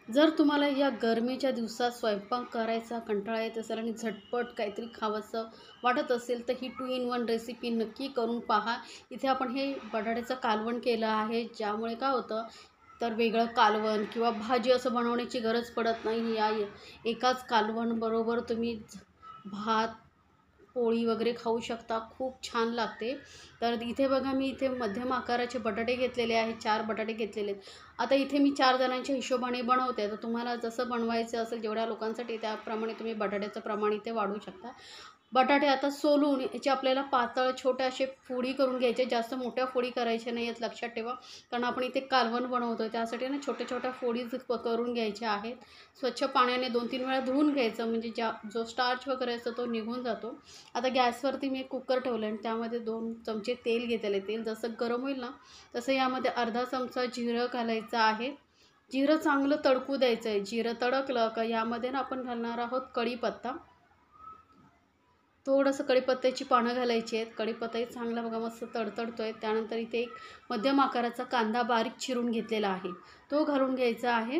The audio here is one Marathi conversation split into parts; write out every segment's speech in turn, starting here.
जर तुम्हाला या गरमीच्या दिवसात स्वयंपाक करायचा कंटाळा येत असेल आणि झटपट काहीतरी खावंसं वाटत असेल, तर ही 2 in 1 रेसिपी नक्की करून पहा. इथे आपण हे बटाट्याचं कालवण केलं आहे, ज्यामुळे काय होतं, तर वेगळं कालवण किंवा भाजी असं बनवण्याची गरज पडत नाही. या एकाच कालवणबरोबर तुम्ही भात, पोळी वगैरे खाऊ शकता. खूप छान लागते. तर इथे बघा, मी इथे मध्यम आकाराचे बटाटे घेतलेले आहेत, 4 बटाटे घेतलेले आहेत. आता इथे मी 4 जणांच्या हिशोबाने बनवते. तर तुम्हाला जसं बनवायचं असेल, जेवढ्या लोकांसाठी त्याप्रमाणे तुम्ही बटाट्याचं प्रमाण इथे वाढवू शकता. बटाटे आता सोलून याचे आपल्याला पातळ छोट्या असे फोडी करून घ्यायचे. जास्त मोठ्या फोडी करायच्या नाही आहेत, लक्षात ठेवा. कारण आपण इथे कालवण बनवतो आहे, त्यासाठी ना छोट्या-छोट्या फोडीच करून घ्यायच्या आहेत. स्वच्छ पाण्याने 2-3 वेळा धुवून घ्यायचं, म्हणजे जो स्टार्च वगैरे असतो तो निघून जातो. आता गॅसवरती मी एक कुकर ठेवलं आणि त्यामध्ये 2 चमचे तेल घेतलेले. तेल जसं गरम होईल ना, तसं यामध्ये अर्धा चमचा जिरं घालायचं आहे. जिरं चांगलं तडकू द्यायचं आहे. जिरं तडकलं का यामध्ये ना आपण घालणार आहोत कढीपत्ता. थोडंसं कढीपत्त्याची पानं घालायची आहेत. कढीपत्ताही चांगला बघा मस्त तडतडतो आहे. त्यानंतर इथे एक मध्यम आकाराचा कांदा बारीक चिरून घेतलेला आहे, तो घालून घ्यायचा आहे.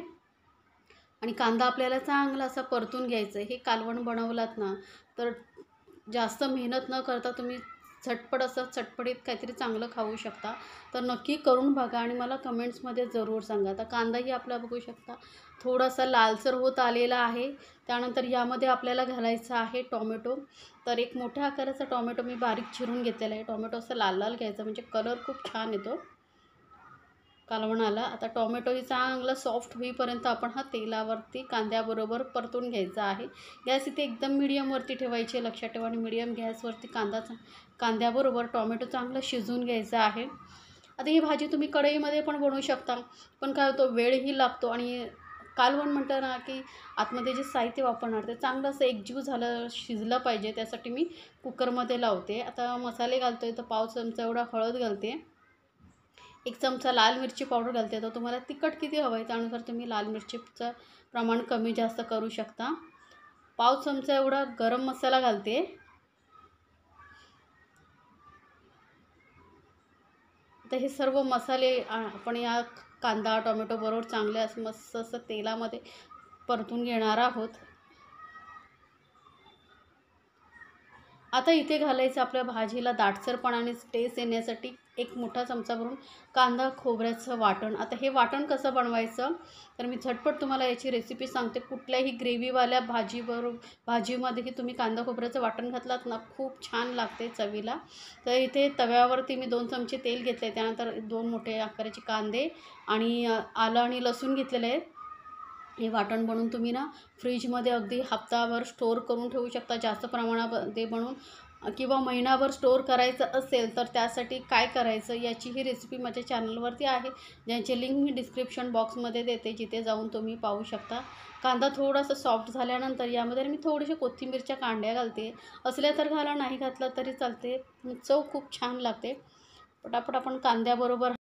आणि कांदा आपल्याला चांगला असा परतून घ्यायचा आहे. हे कालवण बनवलात ना, तर जास्त मेहनत न करता तुम्ही झटपट असं चटपटीत काहीतरी चांगलं खाऊ शकता. तर नक्की करून बघा आणि मला कमेंट्समध्ये जरूर सांगा. आता कांदाही आपला बघू शकता थोडासा लालसर होत आलेला आहे. त्यानंतर यामध्ये आपल्याला घालायचं आहे टोमॅटो. तर एक मोठ्या आकाराचा टोमॅटो मी बारीक चिरून घेतलेला आहे. टोमॅटो असं लाल लाल घ्यायचा, म्हणजे कलर खूप छान येतो कालवणाला. आता टोमॅटोही चांगला सॉफ्ट होईपर्यंत आपण हा तेलावरती कांद्याबरोबर परतून घ्यायचा आहे. गॅस इथे एकदम मीडियमवरती ठेवायची, लक्षात ठेवा. आणि मीडियम गॅसवरती कांद्याबरोबर टोमॅटो चांगलं शिजवून घ्यायचा आहे. आता ही भाजी तुम्ही कढईमध्ये पण बनवू शकता, पण काय होतं, वेळही लागतो. आणि कालवण म्हटलं ना, की आतमध्ये जे साहित्य वापरणार ते चांगलं असं एकजीव झालं, शिजलं पाहिजे. त्यासाठी मी कुकरमध्ये लावते. आता मसाले घालतो आहे, तर पाव चमचा एवढा हळद घालते, 1 चमचा लाल मिरची पावडर घालते. तर तुम्हाला तिखट किती हवं आहे त्यानुसार तुम्ही लाल मिरचीचं प्रमाण कमी जास्त करू शकता. पाव चमचा एवढा गरम मसाला घालते. तर हे सर्व मसाले आपण या कांदा टोमॅटो बरोबर चांगले असं मस्त असं तेलामध्ये परतून घेणार आहोत. आता इथे घालायचं आपल्या भाजीला दाटसरपणा आणि टेस्ट येण्यासाठी 1 मोठा चमचा भरून कांदा खोबऱ्याचं वाटण. आता हे वाटण कसं बनवायचं, तर मी झटपट तुम्हाला याची रेसिपी सांगते. कुठल्याही ग्रेव्हीवाल्या भाजीमध्येही तुम्ही कांदा खोबऱ्याचं वाटण घातलात ना, खूप छान लागते चवीला. तर इथे तव्यावरती मी 2 चमचे तेल घेतले. त्यानंतर 2 मोठे आकाराचे कांदे आणि आलं आणि लसूण घेतलेले आहेत. हे वाटण बनवून तुम्ही ना फ्रीजमध्ये अगदी हप्ताभर स्टोअर करून ठेवू शकता, जास्त प्रमाणामध्ये बनवून. किंवा महिनाभर स्टोअर करायचं असेल तर त्यासाठी काय करायचं याची ही रेसिपी माझ्या चॅनलवरती आहे, ज्यांची लिंक मी डिस्क्रिप्शन बॉक्समध्ये देते, जिथे जाऊन तुम्ही पाहू शकता. कांदा थोडासा सॉफ्ट झाल्यानंतर यामध्ये मी थोडेसे कोथिंबीरच्या कांड्या घालते. असल्या तर घाला, नाही घातलं तरी चालते. चव खूप छान लागते. पटापट आपण कांद्याबरोबर